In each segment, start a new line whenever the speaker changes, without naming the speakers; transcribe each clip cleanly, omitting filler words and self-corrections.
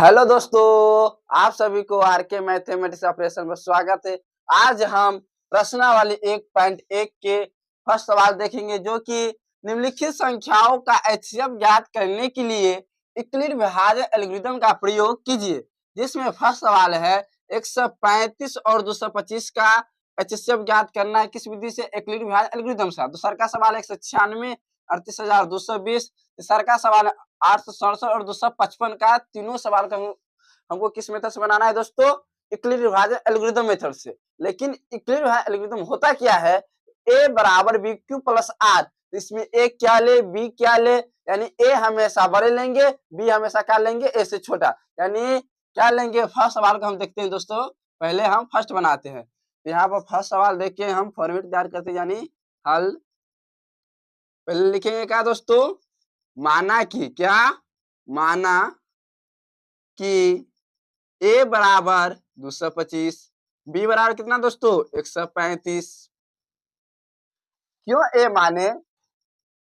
Hello दोस्तों, आप सभी को आर के मैथमेटिक्स ऑपरेशन में स्वागत है। आज हम प्रश्नावली 1.1 के फर्स्ट सवाल देखेंगे, जो कि निम्नलिखित संख्याओं का एचसीएफ ज्ञात करने के लिए यूक्लिड विभाजन एल्गोरिथम का प्रयोग कीजिए। जिसमें फर्स्ट सवाल है 135 और 225 का एचसीएफ ज्ञात करना है किस विधि से? यूक्लिड विभाजन एल्गोरिथम से। दूसरा का सवाल 196 38,220। तीसरा का सवाल 867 और 255 का। तीनों सवाल का हमको किस मेथड से बनाना है दोस्तों? यूक्लिड विभाजन एल्गोरिथम मेथड से। लेकिन यूक्लिड विभाजन एल्गोरिथम होता क्या है? ए बराबर बी क्यू प्लस आर। इसमें ए क्या ले, बी क्या ले, यानी ए हमेशा बड़े लेंगे, बी हमेशा क्या लेंगे, ए से छोटा, यानी क्या लेंगे। फर्स्ट सवाल को हम देखते हैं दोस्तों। पहले हम फर्स्ट बनाते हैं। यहाँ पर फर्स्ट सवाल देख के हम फॉर्मेट तैयार करते हैं, यानी हल। पहले लिखेंगे क्या दोस्तों? माना कि क्या? माना कि ए बराबर 225, बी बराबर कितना दोस्तों? 135। क्यों ए माने?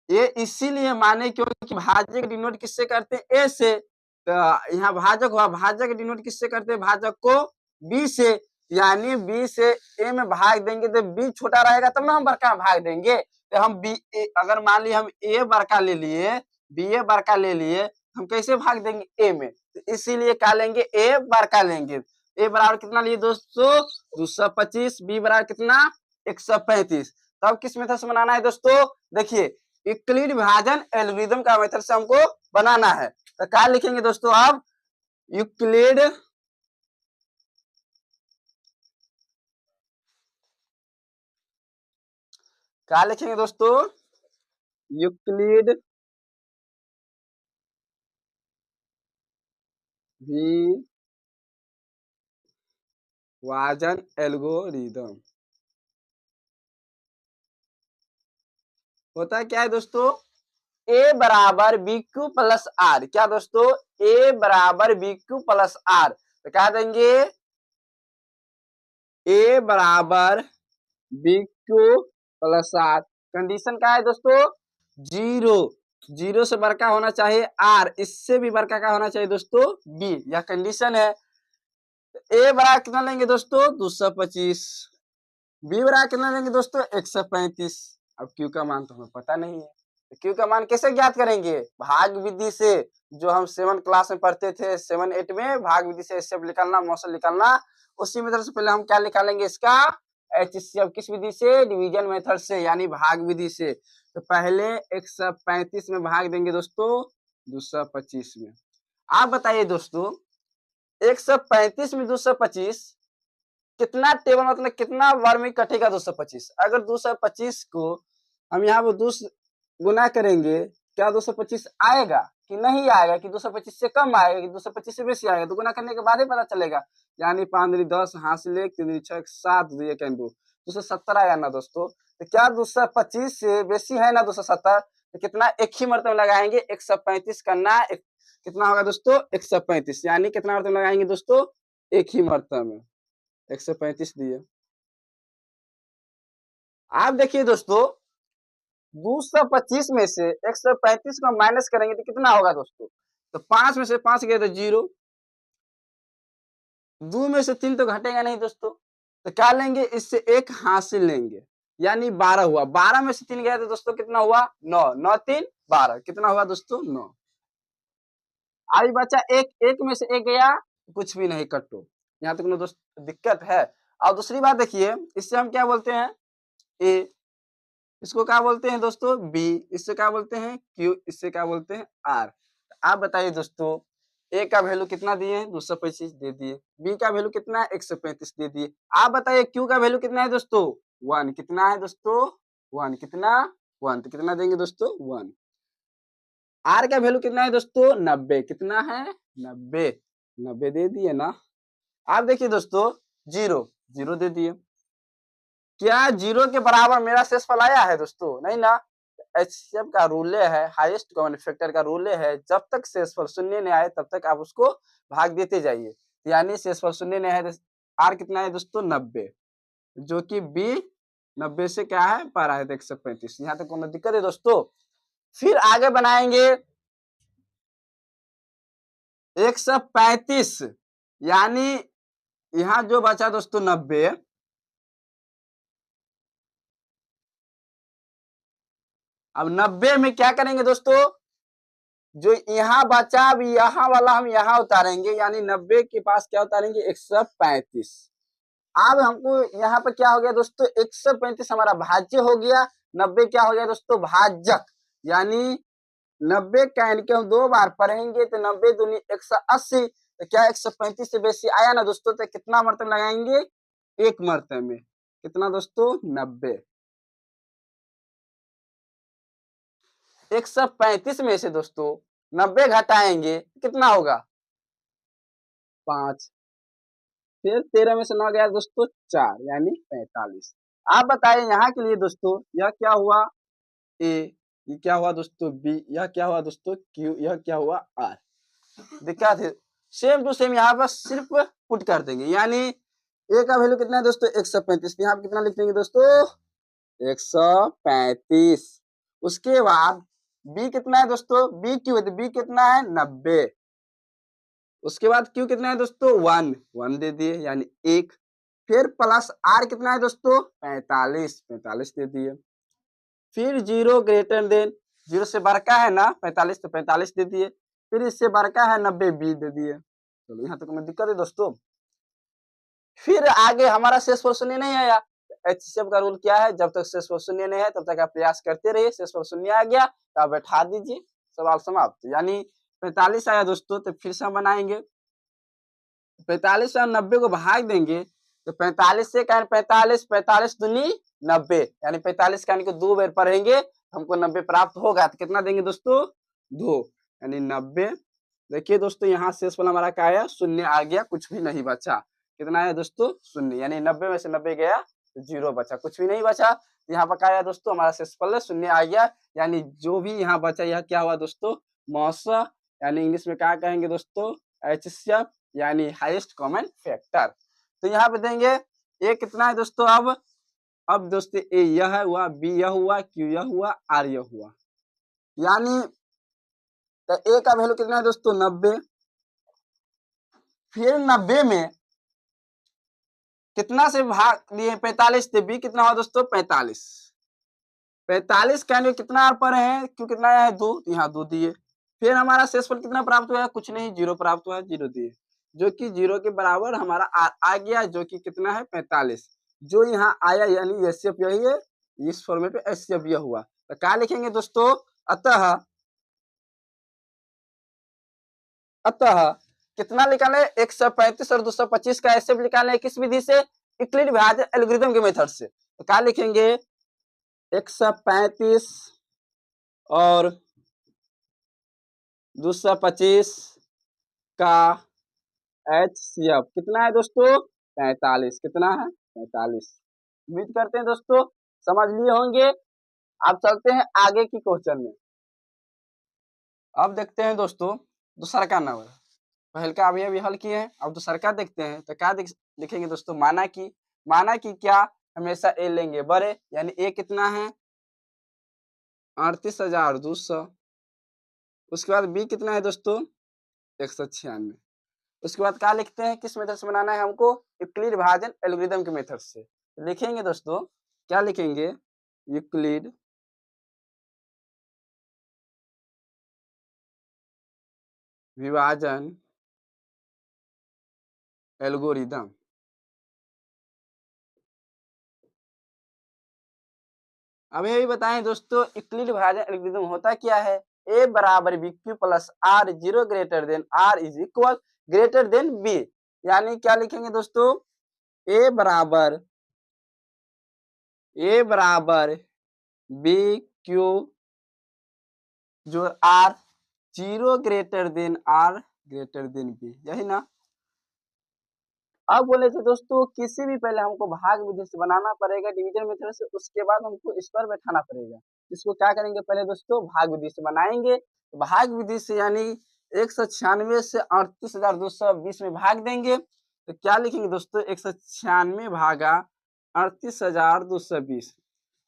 ये इसीलिए माने क्योंकि भाजक डिनोट किससे करते हैं? ए से। तो यहाँ भाजक हुआ, भाजक डिनोट किससे करते हैं? भाजक को बी से, यानी बी से ए में भाग देंगे तो बी छोटा रहेगा, तब ना हम बड़का भाग देंगे। तो हम बी अगर मान लिया हम ए बड़का ले लिए, बी ए बड़का ले लिए, हम कैसे भाग देंगे? ए में। तो इसीलिए क्या लेंगे? ए बड़का लेंगे। ए बराबर कितना लिए दोस्तों? 225। बी बराबर कितना? 135। तब किस मेथड से बनाना है दोस्तों? देखिए, यूक्लिड विभाजन एल्गोरिथम का मेथड से हमको बनाना है। तो क्या लिखेंगे दोस्तों? अब यूक्लिड क्या लिखेंगे दोस्तों? यूक्लिड विभाजन एल्गोरिथम होता है क्या है दोस्तों? ए बराबर बी क्यू प्लस आर। क्या दोस्तों? ए बराबर बी क्यू प्लस आर। तो क्या देंगे? ए बराबर B Q plus R. Condition क्या है दोस्तों? जीरो। जीरो से बड़का होना चाहिए आर, इससे भी बड़का का होना चाहिए दोस्तों बी। यह कंडीशन है। ए बराबर कितना लेंगे दोस्तों? 225। बी बराबर कितना लेंगे दोस्तों? 135। अब क्यू का मान तो हमें पता नहीं है, तो क्यू का मान कैसे ज्ञात करेंगे? भाग विधि से, जो हम 7 क्लास में पढ़ते थे, 7-8 में भाग विधि से एचसीएफ निकालना, मौसल निकालना। उसी मेथड से पहले हम क्या निकालेंगे इसका? एचसीएफ। किस विधि से? डिवीजन मेथड से, यानी भाग विधि से। तो पहले 135 में भाग देंगे दोस्तों 225 में। आप बताइए दोस्तों, 135 में 225 कितना टेबल, मतलब कितना बार में कटेगा 225? अगर 225 को हम यहाँ पर 2 गुना करेंगे, क्या 225 आएगा कि नहीं आएगा? कि 225 से कम आएगा कि 225 से बेसी आएगा? तो गुना करने के बाद ही पता चलेगा। यानी 5 10 हाथ से ले 3 6 7 2 270 आएगा ना दोस्तों। तो क्या 225 से बेसी है ना 270? तो कितना एक ही मरतबा लगाएंगे? 135 करना कितना होगा दोस्तों? 135। यानी कितना मरतबा लगाएंगे दोस्तों? एक ही मरतबा में 135 दिए। आप देखिए दोस्तों, 225 में से 135 को माइनस करेंगे तो कितना होगा दोस्तों? तो 5 में से 5 गए तो 0, 2 में से 3 तो घटेगा नहीं दोस्तों। तो क्या लेंगे? इससे एक हासिल लेंगे, यानी 12 हुआ। 12 में से 3 गया तो दोस्तों कितना हुआ? 9। 9 3 12, कितना हुआ दोस्तों? 9। अभी बचा एक, एक में से एक गया, कुछ भी नहीं कटो। यहाँ तक दोस्त दिक्कत है। और दूसरी बात देखिए, इससे हम क्या बोलते हैं? ए। इसको क्या बोलते हैं दोस्तों? बी। इससे क्या बोलते हैं? क्यू। इससे क्या बोलते हैं? आर। आप बताइए दोस्तों, ए का वैल्यू कितना दिए? 225 दे दिए। बी का वैल्यू कितना है? 135 दे दिए। आप बताइए क्यू का वैल्यू कितना है दोस्तों? 1। कितना है दोस्तों? 1। कितना? 1। तो कितना देंगे दोस्तों? 1। आर का वैल्यू कितना है दोस्तों? 90। कितना है? 90। 90 दे दिए ना। आप देखिए दोस्तों, 0 0 दे दिए। क्या 0 के बराबर मेरा शेषफल आया है दोस्तों? नहीं ना। एचसीएफ का रूल है, हाईएस्ट कॉमन फैक्टर का रूल है, जब तक शेषफल शून्य नहीं आए तब तक आप उसको भाग देते जाइए। यानी शेषफल शून्य नहीं है। आर कितना है दोस्तों? 90, जो कि बी 90 से क्या है? पारा है 135। यहाँ तक कोनो दिक्कत है दोस्तों? फिर आगे बनाएंगे 135 यानी यहाँ जो बचा दोस्तों 90, अब 90 में क्या करेंगे दोस्तों, जो यहाँ बचा अब यहाँ वाला हम यहाँ उतारेंगे, यानी 90 के पास क्या उतारेंगे 135। अब हमको यहाँ पे क्या हो गया दोस्तों, 135 हमारा भाज्य हो गया, 90 क्या हो गया दोस्तों भाजक, यानी 90 का इनके हम 2 बार पढ़ेंगे तो 90 दूनी 180, तो क्या 135 से बेसी आया ना दोस्तों, तो कितना मरतब लगाएंगे, एक मरतब में, कितना दोस्तों 90। 135 में से दोस्तों 90 घटाएंगे कितना होगा 5, फिर 13 में से 9 गया दोस्तों 4 यानी 45। आप बताइए यहाँ के लिए दोस्तों, यह क्या हुआ ए, ये क्या हुआ दोस्तों बी, यह क्या हुआ दोस्तों क्यू, यह क्या हुआ आर। दिक्कत है, सेम टू सेम यहाँ पर सिर्फ पुट कर देंगे, यानी ए का वैल्यू कितना है दोस्तों 135, यहाँ पर कितना लिख देंगे दोस्तों 135। उसके बाद बी कितना है दोस्तों, बी क्यू है तो बी कितना है 90। उसके बाद क्यू कितना है दोस्तों 1 दे दिए यानी 1, फिर प्लस आर कितना है दोस्तों 45 दे दिए, फिर 0 ग्रेटर देन 0 से बड़का है ना 45 तो 45 दे दिए, फिर इससे बड़का है 90 बी दे दिए। चलो यहाँ तक में दिक्कत है दोस्तों। फिर आगे हमारा शेष पर शून्य नहीं आया, एचसीएफ का रूल क्या है, जब तक शेष पर शून्य नहीं है तब तक आप प्रयास करते रहिए, शेष पर शून्य आ गया तो आप बैठा दीजिए, सवाल समाप्त। यानी 45 आया दोस्तों, तो फिर से हम बनाएंगे, 45 से हम 90 को भाग देंगे तो 45 से क्या 45 दूनी 90, यानी 45 का 2 बार पढ़ेंगे हमको 90 प्राप्त होगा, तो कितना देंगे दोस्तों 2 यानी 90। देखिए दोस्तों यहाँ शेष वाला हमारा क्या आया, शून्य आ गया, कुछ भी नहीं बचा, कितना है दोस्तों शून्य, यानी 90 में से 90 गया तो 0 बचा, कुछ भी नहीं बचा। यहाँ पर क्या आया दोस्तों हमारा शेषफल शून्य आ गया, यानी जो भी यहाँ बचा यह क्या हुआ दोस्तों मौसा, यानी इंग्लिश में क्या कहेंगे दोस्तों एचसीएफ, यानी हाईएस्ट कॉमन फैक्टर। तो यहाँ पे देंगे ए कितना है दोस्तों, अब दोस्तों ए यह हुआ, बी यह हुआ, क्यू यह हुआ, आर यह हुआ, यानी तो ए का वैल्यू कितना है दोस्तों 90, फिर 90 में कितना से भाग दिए 45 से बी कितना हुआ दोस्तों 45, 45 का कितना पर है, क्यों कितना है 2, यहाँ 2 दिए, फिर हमारा शेषफल कितना प्राप्त हुआ है, कुछ नहीं 0 प्राप्त हुआ है, 0 दिए, जो कि 0 के बराबर हमारा आ गया, जो कि कितना है 45, जो यहाँ आया यानी एचसीएफ यही है, इस फॉर्मेट में एचसीएफ यह हुआ। तो क्या लिखेंगे दोस्तों, अतः कितना निकाले 135 और 225 का एचसीएफ निकाले किस विधि से, यूक्लिड विभाजन एल्गोरिथम के मेथड से। तो क्या लिखेंगे 135 और 225 का एचसीएफ कितना है दोस्तों 45, कितना है 45। उम्मीद करते हैं दोस्तों समझ लिए होंगे। अब चलते हैं आगे की क्वेश्चन में। अब देखते हैं दोस्तों दूसरा का नंबर, पहले का अभी हल किए हैं, अब दूसरा का देखते हैं। तो क्या लिखेंगे दोस्तों, माना कि क्या हमेशा ए लेंगे बड़े, यानी ए कितना है 38,200, उसके बाद बी कितना है दोस्तों 196, उसके बाद क्या लिखते हैं, किस मेथड से बनाना है हमको, यूक्लिड विभाजन एल्गोरिथम के मेथड से। तो लिखेंगे दोस्तों, क्या लिखेंगे, यूक्लिड विभाजन एल्गोरिथम। अब ये भी बताएं दोस्तों यूक्लिड विभाजन एल्गोरिथम होता क्या है, ए बराबर B Q plus R 0 greater than R is equal greater than B, यानी क्या लिखेंगे दोस्तों, ए बराबर बी क्यू जो R 0 greater than R greater than B, यही ना। अब बोले थे दोस्तों किसी भी पहले हमको भाग विधि से बनाना पड़ेगा डिवीजन मेथड से, उसके बाद हमको इस पर बैठाना पड़ेगा। इसको क्या करेंगे, पहले दोस्तों भाग विधि से बनाएंगे, तो भाग विधि से यानी 196 से 38,220 में भाग देंगे, तो क्या लिखेंगे दोस्तों 196 भागा 38,220।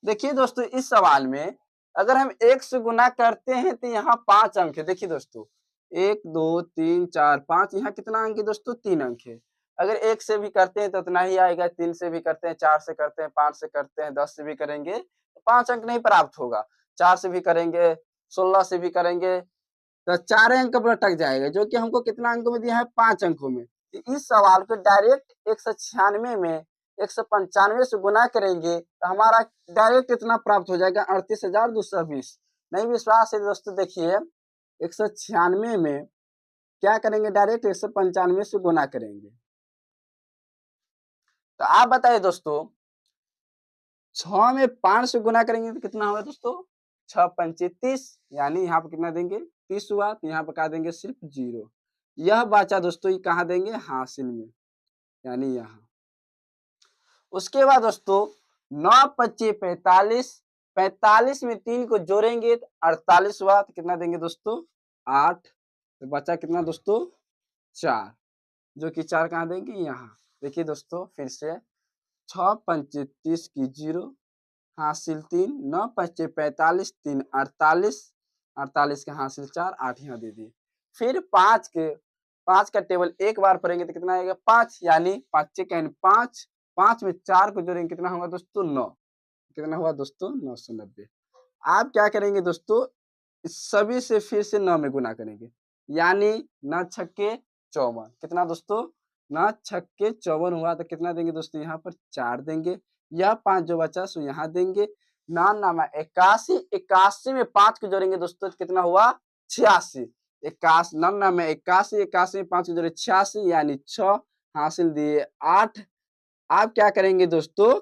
देखिए दोस्तों इस सवाल में अगर हम 1 से गुना करते हैं तो यहाँ 5 अंक है, देखिए दोस्तों 1 2 3 4 5, यहाँ कितना अंक है दोस्तों? 3 अंक है। अगर 1 से भी करते हैं तो उतना ही आएगा, 3 से भी करते हैं, 4 से करते हैं, 5 से करते हैं, 10 से भी करेंगे तो 5 अंक नहीं प्राप्त होगा। 4 से भी करेंगे, 16 से भी करेंगे तो 4 अंक पर अटक जाएगा, जो कि हमको कितना अंकों में दिया है? 5 अंकों में। तो इस सवाल को डायरेक्ट 196 में 195 से गुना करेंगे तो हमारा डायरेक्ट इतना प्राप्त हो जाएगा 38,220। नहीं विश्वास है दोस्तों, देखिए 196 में क्या करेंगे? डायरेक्ट 195 से गुना करेंगे। तो आप बताइए दोस्तों, 6 में 5 से गुना करेंगे तो कितना होगा दोस्तों? 6 पंचे 30, यानी यहाँ पे कितना देंगे? 30 हुआ, तो यहाँ पे क्या देंगे? सिर्फ 0। यह बचा दोस्तों, ये कहाँ देंगे? हासिल में, यानी यहाँ। उसके बाद दोस्तों 9 पच्चे 45, 45 में 3 को जोड़ेंगे तो 48 हुआ, तो कितना देंगे दोस्तों? 8। तो बचा कितना दोस्तों? 4, जो कि 4 कहाँ देंगे? यहाँ। देखिए दोस्तों फिर से, 6 पंचे 30 की 0, हासिल 3, 9 पच्चे 45, 3 48, 48 के हासिल 4, 8 यहाँ दे दिए। फिर 5 का टेबल एक बार पढ़ेंगे तो कितना आएगा? 5, यानी 5 कहने 5, 5 में 4 को जोड़ेंगे कितना होगा दोस्तों? 9। कितना हुआ दोस्तों? 990। आप क्या करेंगे दोस्तों? इस सभी से फिर से 9 में गुना करेंगे, यानी 9 छक्के 54। कितना दोस्तों? 9 छक्के 54 हुआ, तो कितना देंगे दोस्तों? यहाँ पर 4 देंगे। यह 5 जो बचा सो यहाँ देंगे। 9 नामा 81, 81 में 5 को जोड़ेंगे दोस्तों तो कितना हुआ? 86। 81 9 नामा 81, 81 में 5 को जोड़े 86, यानी 6, हासिल दिए 8। आप क्या करेंगे दोस्तों?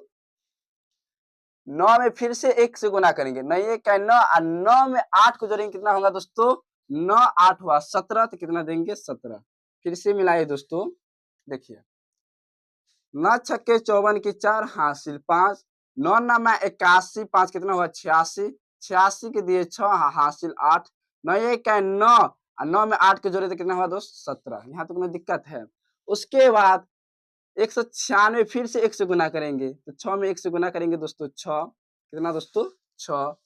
9 में फिर से 1 से गुना करेंगे, नहीं 1 का 9, और 9 में 8 को जोड़ेंगे कितना होगा दोस्तों? 9 8 हुआ 17, तो कितना देंगे? 17। फिर से मिलाइए दोस्तों, देखिए 9 छक्के 54 की 4, हासिल 5, 9 नामा 81, 5 कितना हुआ? 86, 86 के दिए 6, हासिल 8, 9 1 का 9, और 9 में 8 को जोड़े तो कितना हुआ दोस्त? 17। यहाँ तो कोई दिक्कत है। उसके बाद 196 फिर से 1 से गुना करेंगे, तो 6 में 1 से गुना करेंगे दोस्तों 6, कितना दोस्तों? 6।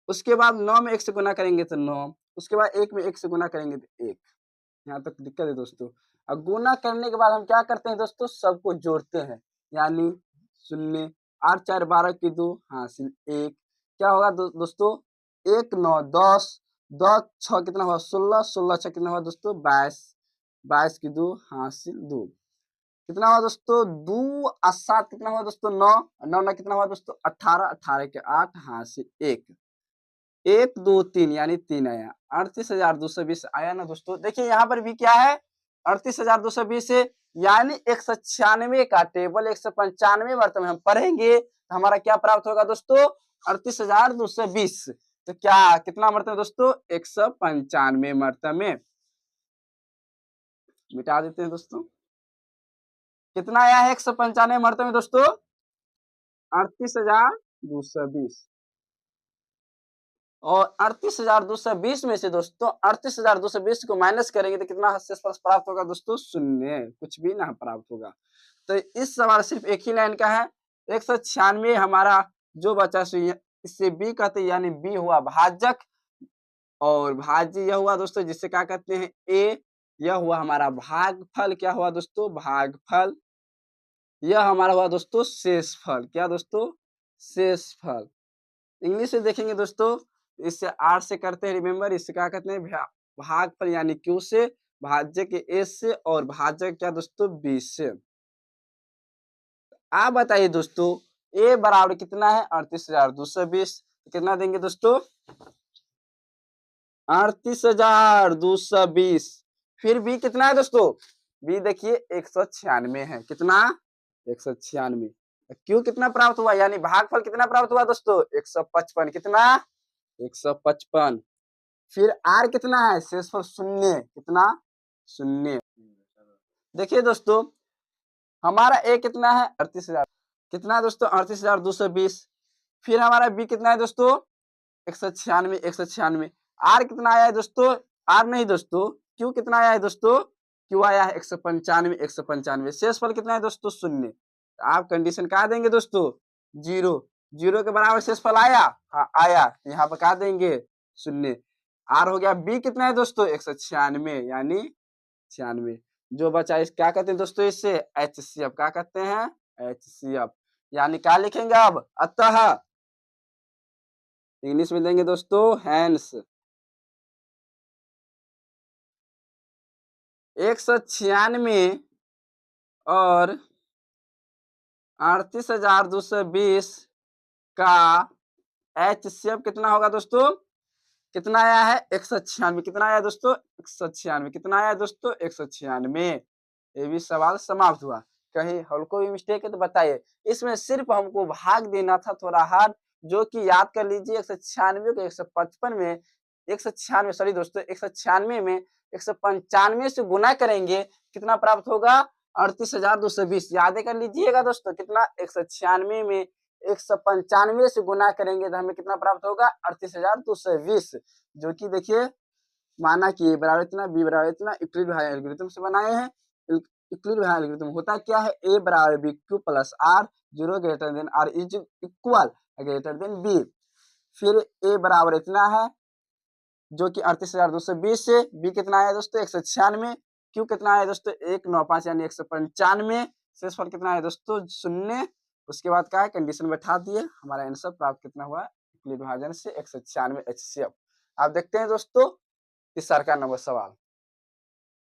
उसके बाद 9 में 1 से गुना करेंगे तो 9, उसके बाद 1 में 1 से गुना करेंगे तो 1। यहाँ तक दिक्कत है दोस्तों। अब गुना करने के बाद हम क्या करते हैं दोस्तों? सबको जोड़ते हैं, यानी 0, 8 4 12 की 2, हासिल 1। क्या होगा दोस्तों? 1 9 10, 10 6 कितना हुआ? 16, 16 6 कितना हुआ दोस्तों? 22, 22 की 2, हासिल 2। कितना हुआ दोस्तों? 2 और 7 कितना हुआ दोस्तों? 9, 9 9 कितना हुआ दोस्तों? 18, 18 के 8, हासिल 1। 1 2 3, यानी 3 आया। 38,220 आया ना दोस्तों? देखिए यहाँ पर भी क्या है? 38,220 है, यानी 196 का टेबल 195 मरतबे हम पढ़ेंगे तो हमारा क्या प्राप्त होगा दोस्तों? 38,220। तो क्या कितना मरतबे दोस्तों? 195 मरतबे। मिटा देते हैं दोस्तों। कितना आया है 195 मरतबे दोस्तों? 38,220। और 38,220 में से दोस्तों 38,220 को माइनस करेंगे तो कितना शेषफल प्राप्त होगा दोस्तों? 0, कुछ भी ना प्राप्त होगा। तो इस सवाल सिर्फ एक ही लाइन का है। 196 हमारा जो बचा सो इससे बी कहते हैं, यानी बी हुआ भाजक, और भाज्य यह हुआ दोस्तों जिससे क्या कहते हैं? ए। यह हुआ हमारा भागफल। क्या हुआ दोस्तों? भागफल। यह हमारा हुआ दोस्तों शेषफल। क्या दोस्तों? शेषफल। इंग्लिश में देखेंगे दोस्तों, इससे आर से करते हैं रिमेम्बर, इससे क्या कहते हैं? भागफल, यानी क्यू से, भाज्य के ए से, और भाजक क्या दोस्तों? बी से। आप बताइए दोस्तों, ए बराबर कितना है? 38,220। कितना देंगे दोस्तों? 38,220। फिर बी कितना है दोस्तों? बी देखिए 196 है। कितना? 196। क्यू कितना प्राप्त हुआ, यानी भागफल कितना प्राप्त हुआ दोस्तों? 155। कितना? 155। फिर आर कितना है? शेषफल 0। कितना? 0। देखिए दोस्तों, हमारा ए कितना है? 38,000। कितना है दोस्तों? 38,220। फिर हमारा बी कितना है दोस्तों? 196, 196। आर कितना आया है दोस्तों? आर नहीं दोस्तों, क्यू कितना आया है दोस्तों? क्यू आया है 195, 195। शेषफल कितना है दोस्तों? 0। आप कंडीशन कहा देंगे दोस्तों? 0। 0 के बराबर शेषफल आया? हाँ आया। यहाँ पर कहा देंगे? 0। आर हो गया, बी कितना है दोस्तों 196 यानी 96। जो बचा इस क्या कहते हैं दोस्तों इससे HCF, क्या कहते हैं HCF, यानी क्या लिखेंगे अब अतः, इंग्लिश में देंगे दोस्तों हैंस। 196 और 38,220 का HCF कितना होगा दोस्तों, कितना आया है 196, कितना आया दोस्तों 196, कितना आया दोस्तों 196। ये भी सवाल समाप्त हुआ। कहीं हमको भी मिस्टेक है तो बताइए। इसमें सिर्फ हमको भाग देना था थोड़ा हार्ड, जो कि याद कर लीजिए 196 को 155 में, 196 सॉरी दोस्तों 196 में 195 से गुना करेंगे, कितना प्राप्त होगा 38,220। याद कर लीजिएगा दोस्तों, कितना 196 में 195 से गुना करेंगे तो हमें कितना प्राप्त होगा 38,220, जो कि देखिए माना कि ए बराबर इतना, बी बराबर इतना, यूक्लिड एल्गोरिथम से बनाए हैं। यूक्लिड एल्गोरिथम होता क्या है, ए बराबर B Q plus R, zero greater than R is equal greater than B. फिर ए बराबर इतना है जो कि 38,220 से, बी कितना आया दोस्तों 196, क्यू कितना आया दोस्तों 195 यानी 195, शेषफल कितना है दोस्तों 0। उसके बाद क्या है कंडीशन बैठा दिए, हमारा आंसर प्राप्त कितना हुआ यूक्लिड विभाजन से 196 HCF। आप देखते हैं दोस्तों तीसरा नंबर सवाल।